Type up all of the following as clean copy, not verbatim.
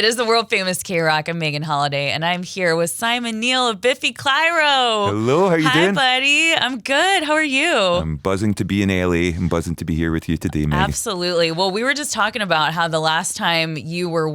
It is the world famous KROQ. I'm Megan Holiday, and I'm here with Simon Neal of Biffy Clyro. Hello, how you doing? Hi, buddy. I'm good. How are you? I'm buzzing to be in LA. I'm buzzing to be here with you today, Megan. Absolutely. Well, we were just talking about how the last time you were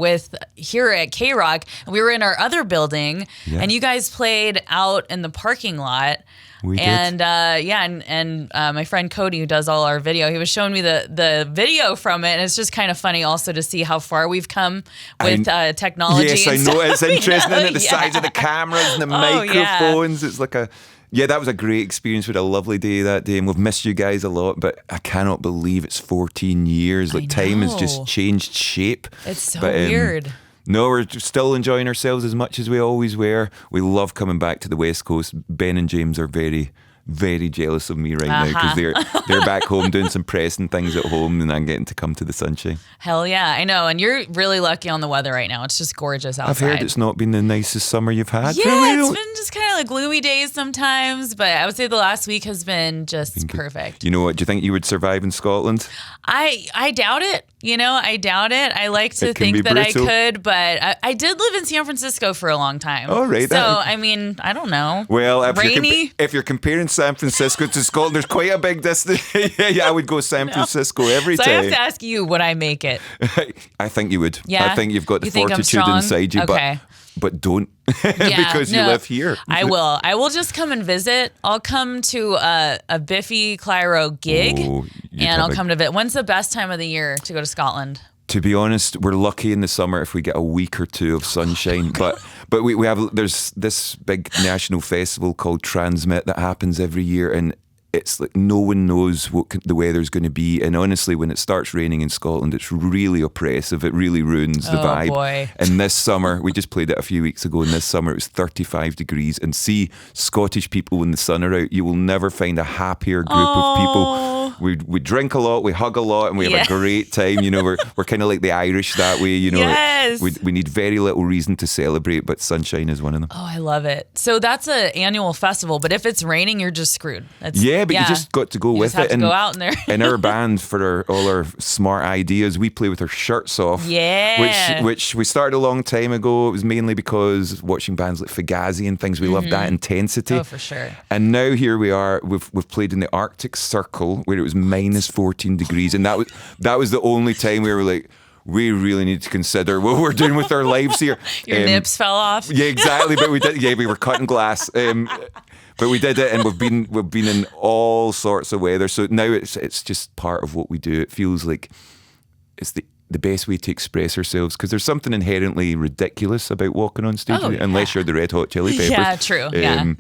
here at KROQ, we were in our other building, and you guys played out in the parking lot. We did. And my friend Cody, who does all our video, he was showing me the video from it, and it's just kind of funny also to see how far we've come with technology. Yes, I know. It's interesting, isn't it? The size of the cameras and the microphones. Yeah. It's like that was a great experience. We had a lovely day that day, and we've missed you guys a lot, but I cannot believe it's 14 years. Like, time has just changed shape. It's so weird. No, we're still enjoying ourselves as much as we always were. We love coming back to the West Coast. Ben and James are very, very jealous of me right now because they're back home doing some pressing things at home, and I'm getting to come to the sunshine. Hell yeah, I know. And you're really lucky on the weather right now. It's just gorgeous outside. I've heard it's not been the nicest summer you've had. Yeah, it's been just kind of like gloomy days sometimes, but I would say the last week has been just perfect. You know what? Do you think you would survive in Scotland? I doubt it. I doubt it. I like to think that I could, but I did live in San Francisco for a long time. Oh, right. So, I mean, I don't know. Well, rainy. If you're comparing San Francisco to Scotland, there's quite a big distance. I would go San Francisco every time. So I have to ask you, would I make it? I think you would. Yeah? I think you've got the fortitude inside you, but don't because you live here. I will. I will just come and visit. I'll come to a Biffy Clyro gig, and I'll come to visit. When's the best time of the year to go to Scotland? To be honest, we're lucky in the summer if we get a week or two of sunshine. But we have there's this big national festival called Transmit that happens every year, and it's like no one knows what the weather's going to be. And honestly, when it starts raining in Scotland, it's really oppressive. It really ruins the vibe. Boy. And this summer, we just played it a few weeks ago, and this summer it was 35 degrees. And see Scottish people when the sun are out, you will never find a happier group of people. We drink a lot, we hug a lot, and we have a great time. We're kind of like the Irish that way. Yes. We need very little reason to celebrate, but sunshine is one of them. Oh, I love it. So that's an annual festival, but if it's raining, you're just screwed. You just got to go with it. And go out in there. In our band, for all our smart ideas, we play with our shirts off. Yeah. Which we started a long time ago. It was mainly because watching bands like Fugazi and things, we loved that intensity. Oh, for sure. And now here we are. We've played in the Arctic Circle where it was minus 14 degrees, and that was the only time we were like, we really need to consider what we're doing with our lives here. Your nips fell off. Yeah, exactly. But we did. Yeah, we were cutting glass. But we did it, and we've been in all sorts of weather. So now it's just part of what we do. It feels like it's the best way to express ourselves, because there's something inherently ridiculous about walking on stage, unless you're the Red Hot Chili Peppers. Yeah, true.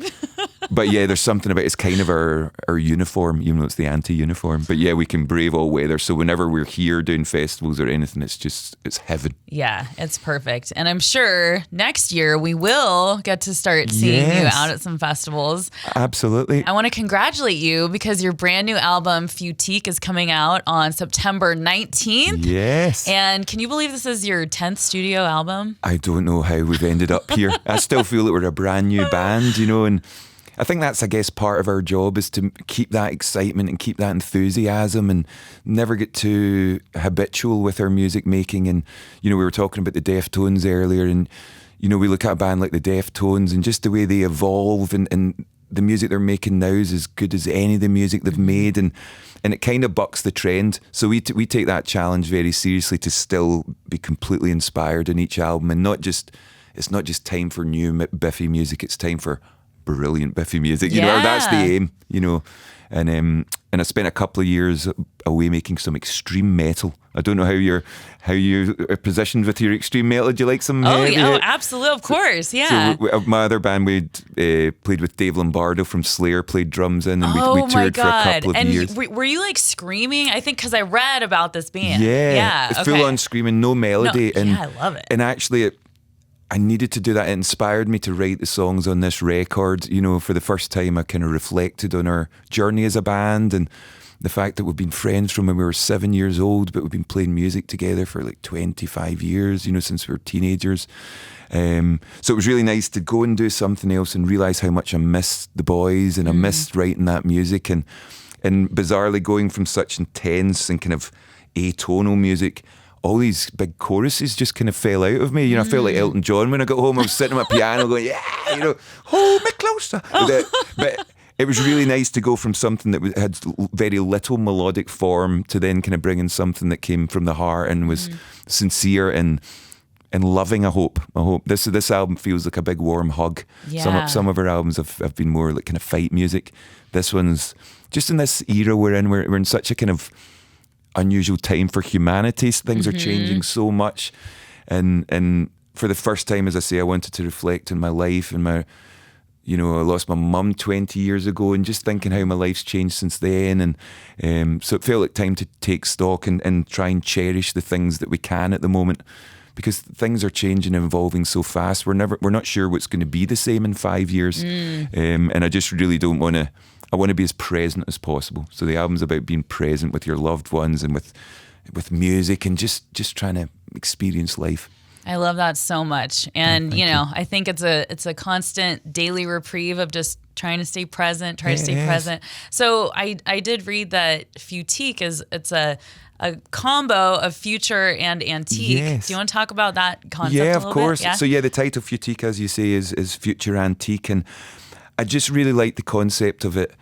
But yeah, there's something about it's kind of our uniform, even though it's the anti-uniform. But yeah, we can brave all weather. So whenever we're here doing festivals or anything, it's heaven. Yeah, it's perfect. And I'm sure next year we will get to start seeing you out at some festivals. Absolutely. I want to congratulate you because your brand new album, Futique, is coming out on September 19th. Yes. And can you believe this is your 10th studio album? I don't know how we've ended up here. I still feel that we're a brand new band, and I think that's, I guess, part of our job is to keep that excitement and keep that enthusiasm and never get too habitual with our music making. And, we were talking about the Deftones earlier, and, we look at a band like the Deftones and just the way they evolve, and the music they're making now is as good as any of the music they've made. And it kind of bucks the trend. So we take that challenge very seriously to still be completely inspired in each album, and it's not just time for new Biffy music, it's time for brilliant Biffy music, that's the aim, and I spent a couple of years away making some extreme metal. I don't know how you are positioned with your extreme metal. Do you like some heavy? Absolutely, of course, yeah. So my other band, we played with Dave Lombardo from Slayer, played drums in, and we toured for a couple of years. And were you like screaming? I think because I read about this band. Yeah, it's full on screaming, no melody. I love it. And actually, I needed to do that. It inspired me to write the songs on this record. For the first time, I kind of reflected on our journey as a band and the fact that we've been friends from when we were 7 years old, but we've been playing music together for like 25 years, since we were teenagers. So it was really nice to go and do something else and realise how much I missed the boys and I missed writing that music. And bizarrely, going from such intense and kind of atonal music all these big choruses just kind of fell out of me. You know, I felt like Elton John when I got home. I was sitting at my piano going, yeah, you know, hold me closer. But it was really nice to go from something that had very little melodic form to then kind of bring in something that came from the heart and was sincere and loving. I hope this album feels like a big warm hug. Some of our albums have been more like kind of fight music. This one's just in this era we're in such a kind of unusual time for humanity. Things are changing so much, and for the first time, as I say, I wanted to reflect on my life and my, you know, I lost my mum 20 years ago, and just thinking how my life's changed since then, and so it felt like time to take stock and try and cherish the things that we can at the moment, because things are changing and evolving so fast. We're not sure what's going to be the same in 5 years, and I just really don't want to. I want to be as present as possible. So the album's about being present with your loved ones and with music and just trying to experience life. I love that so much. And, you know, I think it's a constant daily reprieve of just trying to stay present, present. So I did read that Futique it's a combo of future and antique. Yes. Do you want to talk about that concept a little of course. bit? Yeah? So the title Futique, as you say, is future antique, and I just really like the concept of it,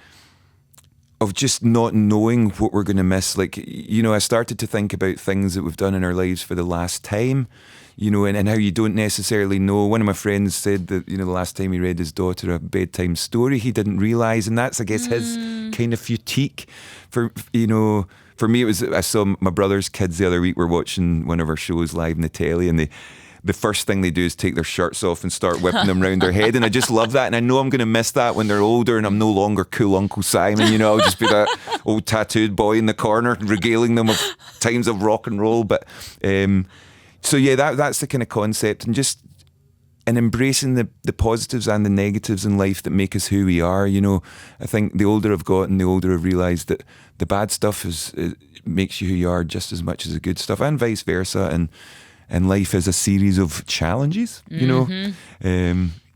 of just not knowing what we're going to miss. Like, you know, I started to think about things that we've done in our lives for the last time, you know, and how you don't necessarily know. One of my friends said that, you know, the last time he read his daughter a bedtime story, he didn't realise, and that's, I guess, his kind of Futique. For me, it was, I saw my brother's kids the other week were watching one of our shows live in the telly, and the first thing they do is take their shirts off and start whipping them around their head. And I just love that. And I know I'm going to miss that when they're older and I'm no longer cool Uncle Simon. You know, I'll just be that old tattooed boy in the corner regaling them of times of rock and roll. But so that's the kind of concept, and embracing the positives and the negatives in life that make us who we are. You know, I think the older I've gotten, the older I've realised that the bad stuff makes you who you are just as much as the good stuff, and vice versa. And life is a series of challenges, you know.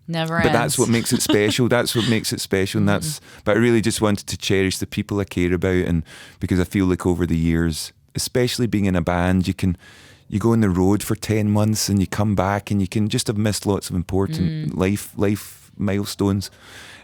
Never ends. But that's what makes it special. And but I really just wanted to cherish the people I care about, and because I feel like over the years, especially being in a band, you go on the road for 10 months and you come back and you can just have missed lots of important life milestones.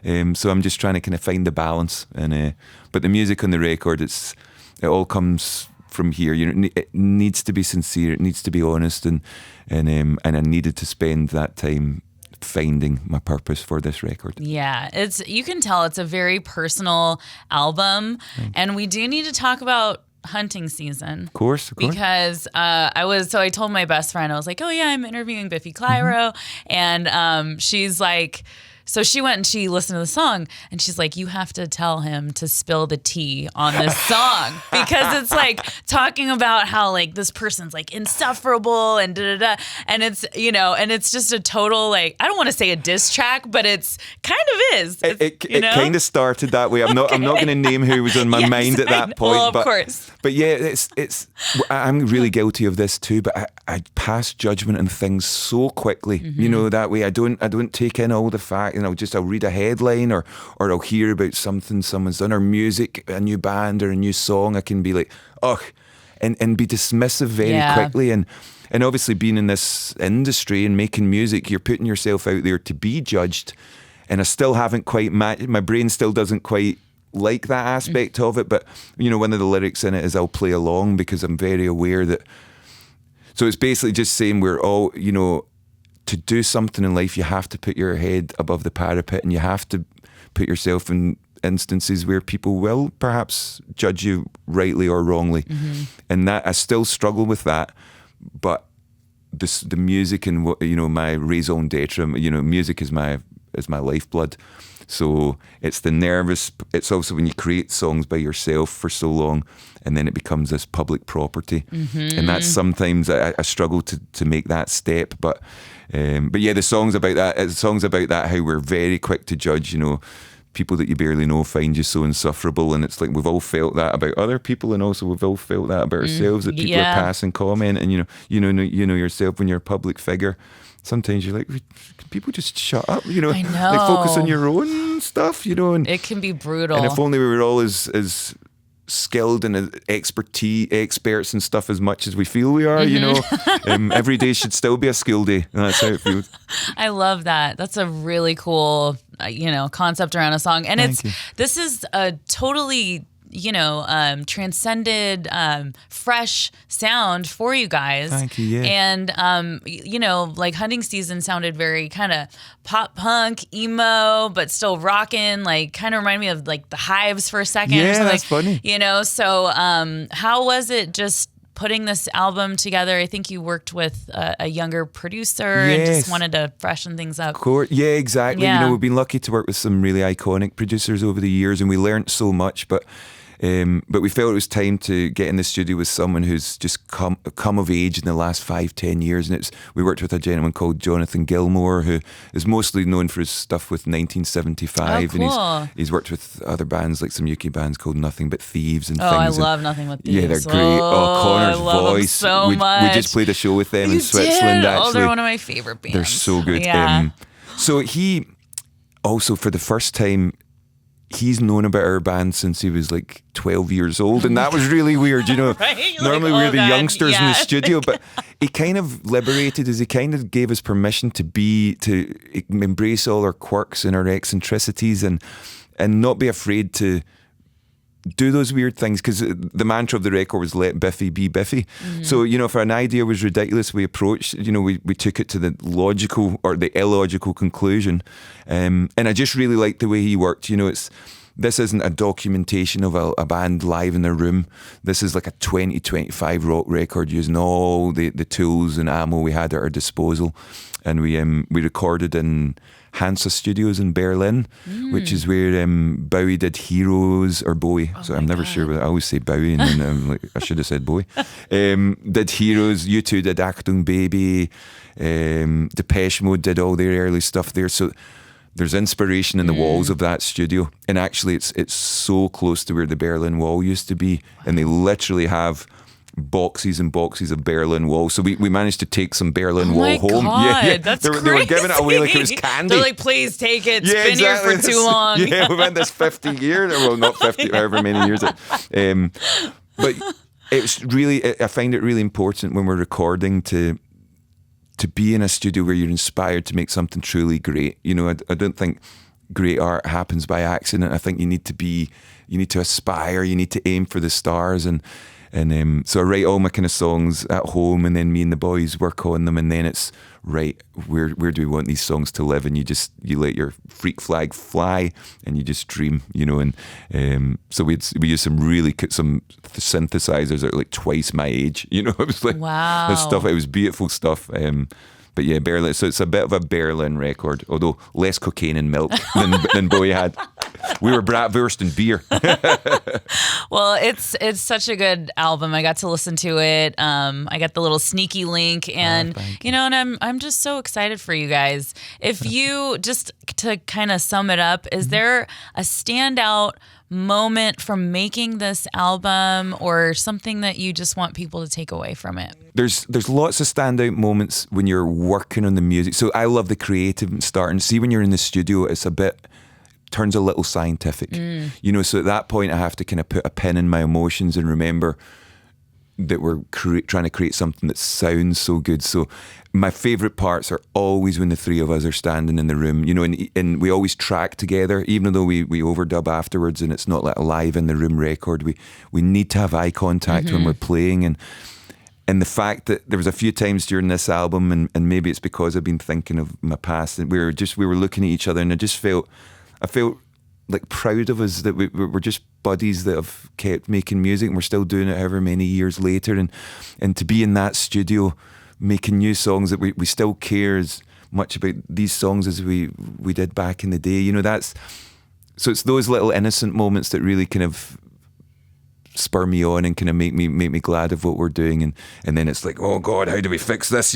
So I'm just trying to kind of find the balance. But the music on the record, it all comes from here. You know, it needs to be sincere, it needs to be honest, and I needed to spend that time finding my purpose for this record. Yeah, you can tell it's a very personal album, and we do need to talk about hunting season. Of course. Because I told my best friend, I was like, oh yeah, I'm interviewing Biffy Clyro, and she's like, so she went and she listened to the song, and she's like, you have to tell him to spill the tea on this song, because it's like talking about how like this person's like insufferable and da-da-da. And it's, you know, and it's just a total, like, I don't want to say a diss track, but it's kind of is. It kind of started that way. I'm not going to name who was on my mind at that point. Well, of course. But yeah, I'm really guilty of this too, but I pass judgment on things so quickly, you know, that way I don't take in all the facts. And I'll read a headline or I'll hear about something someone's done, or music, a new band or a new song. I can be like, ugh, and be dismissive very quickly. And obviously being in this industry and making music, you're putting yourself out there to be judged. And I still haven't quite my brain still doesn't quite like that aspect of it. But, you know, one of the lyrics in it is I'll play along, because I'm very aware that. So it's basically just saying we're all, you know, to do something in life, you have to put your head above the parapet, and you have to put yourself in instances where people will perhaps judge you rightly or wrongly. And that I still struggle with that, but the music and what, you know, my raison d'etre, you know, music is my lifeblood. So it's it's also when you create songs by yourself for so long, and then it becomes this public property. And that's sometimes I struggle to make that step. But yeah, the song's about that, how we're very quick to judge, you know, people that you barely know find you so insufferable. And it's like we've all felt that about other people, and also we've all felt that about ourselves, that people are passing comment, and you know yourself when you're a public figure. Sometimes you're like, can people just shut up? You know, I know. Like focus on your own stuff, you know. And it can be brutal. And if only we were all as skilled and experts and stuff as much as we feel we are, you know. Every day should still be a school day. And that's how it feels. I love that. That's a really cool, concept around a song. And this is a totally, transcended, fresh sound for you guys. Thank you, yeah. And, like Hunting Season sounded very kind of pop punk, emo, but still rockin', like kind of remind me of like the Hives for a second. Yeah, or something. that's funny. So how was it just putting this album together? I think you worked with a younger producer and just wanted to freshen things up. Yeah, exactly. Yeah. We've been lucky to work with some really iconic producers over the years, and we learned so much. But we felt it was time to get in the studio with someone who's just come of age in the last 5-10 years. And we worked with a gentleman called Jonathan Gilmore, who is mostly known for his stuff with 1975. Oh, cool. And he's worked with other bands, like some UK bands called Nothing But Thieves and Oh, things. I love Nothing But Thieves. Yeah, they're great. Connor's I love voice. them so much. We just played a show with them You in Switzerland, did? actually. Oh, they're one of my favorite bands. They're so good. Yeah. So he also, for the first time, he's known about our band since he was like 12 years old, and that was really weird, Right? Normally Like, we're the God, youngsters in yeah. the studio, but he kind of liberated us. He kind of gave us permission to embrace all our quirks and our eccentricities and not be afraid to do those weird things, because the mantra of the record was let Biffy be Biffy. So, if an idea was ridiculous, we approached, we took it to the logical or the illogical conclusion. And I just really liked the way he worked. This isn't a documentation of a band live in their room. This is like a 20-25 rock record using all the tools and ammo we had at our disposal. And we recorded in Hansa Studios in Berlin, which is where Bowie did Heroes, or Bowie. So I'm never sure, but I always say Bowie, and then I should have said Bowie. Did Heroes, U2 did Achtung Baby, Depeche Mode did all their early stuff there. So there's inspiration in the walls of that studio, and actually it's so close to where the Berlin Wall used to be, and they literally have boxes and boxes of Berlin Wall. So we managed to take some Berlin Wall home. God, that's they were giving it away like it was candy. They're like, please take it. It's been here for too long. Yeah, we went this 50 years, well, not 50, however many years. But it's really, I find it really important when we're recording to be in a studio where you're inspired to make something truly great. I don't think great art happens by accident. I think you need to aspire, you need to aim for the stars, and so I write all my kind of songs at home, and then me and the boys work on them, and then it's right, where do we want these songs to live? And you let your freak flag fly, and you just dream, and so we use some synthesizers that are like twice my age, it was like wow. this stuff. It was beautiful stuff. But yeah, Berlin. So it's a bit of a Berlin record, although less cocaine and milk than Bowie had. We were bratwurst and beer. Well, it's such a good album. I got to listen to it. I got the little sneaky link, and and I'm just so excited for you guys. If you just to kind of sum it up, is there a standout moment from making this album, or something that you just want people to take away from it? There's lots of standout moments when you're working on the music. So I love the creative start, and see when you're in the studio, it's turns a little scientific. So at that point I have to kind of put a pin in my emotions and remember that we're trying to create something that sounds so good. So my favourite parts are always when the three of us are standing in the room, and we always track together, even though we overdub afterwards, and it's not like a live in the room record. We need to have eye contact when we're playing, and the fact that there was a few times during this album, and maybe it's because I've been thinking of my past, and we were looking at each other, and I felt like proud of us that we're just buddies that have kept making music, and we're still doing it however many years later, and to be in that studio making new songs that we still care as much about these songs as we did back in the day. So it's those little innocent moments that really kind of spur me on and kind of make me glad of what we're doing, and then it's like, oh God, how do we fix this?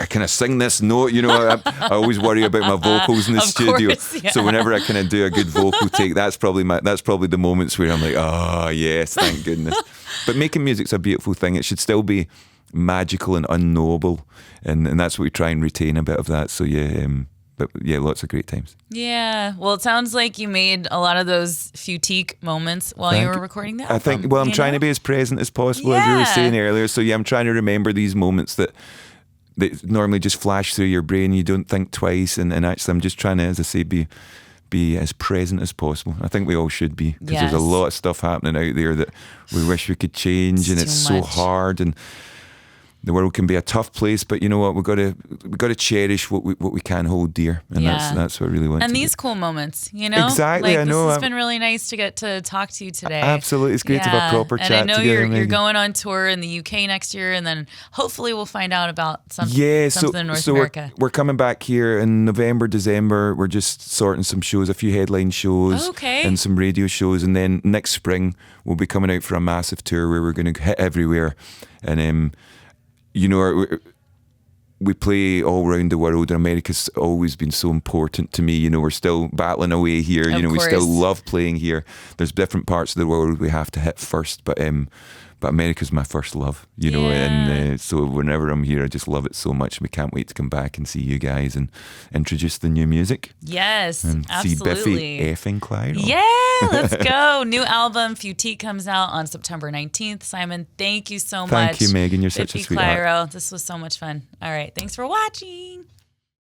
Can I sing this note? I always worry about my vocals in the studio. Course, yeah. So whenever I kind of do a good vocal take, that's probably the moments where I'm like, oh yes, thank goodness. But making music's a beautiful thing. It should still be magical and unknowable, and that's what we try and retain a bit of that. So yeah, But yeah, lots of great times. Yeah. Well, it sounds like you made a lot of those Futique moments while you were recording that. I think, well, I'm trying to be as present as possible, as we were saying earlier. So yeah, I'm trying to remember these moments that normally just flash through your brain. You don't think twice. And actually, I'm just trying to, as I say, be as present as possible. I think we all should be, because there's a lot of stuff happening out there that we wish we could change, and it's so hard, and the world can be a tough place, but you know what? We've got to cherish what we can hold dear, and that's what I really want. And to these do. cool moments, you know, exactly. Like, I know this has been really nice to get to talk to you today. Absolutely, it's great to have a proper chat together. And I know together, you're going on tour in the UK next year, and then hopefully we'll find out about something in North America. We're coming back here in November, December. We're just sorting some shows, a few headline shows, and some radio shows, and then next spring we'll be coming out for a massive tour where we're going to hit everywhere, and you know, we play all around the world, and America's always been so important to me. You know, we're still battling away here. You know, we still love playing here. There's different parts of the world we have to hit first, but America's my first love, you know, and so whenever I'm here, I just love it so much. We can't wait to come back and see you guys and introduce the new music. Yes, and absolutely. See Biffy effing Clyro. Yeah, let's go. New album, Futique, comes out on September 19th. Simon, thank you so much. Thank you, Megan. You're such a Biffy sweetheart. Clyro. This was so much fun. All right, thanks for watching.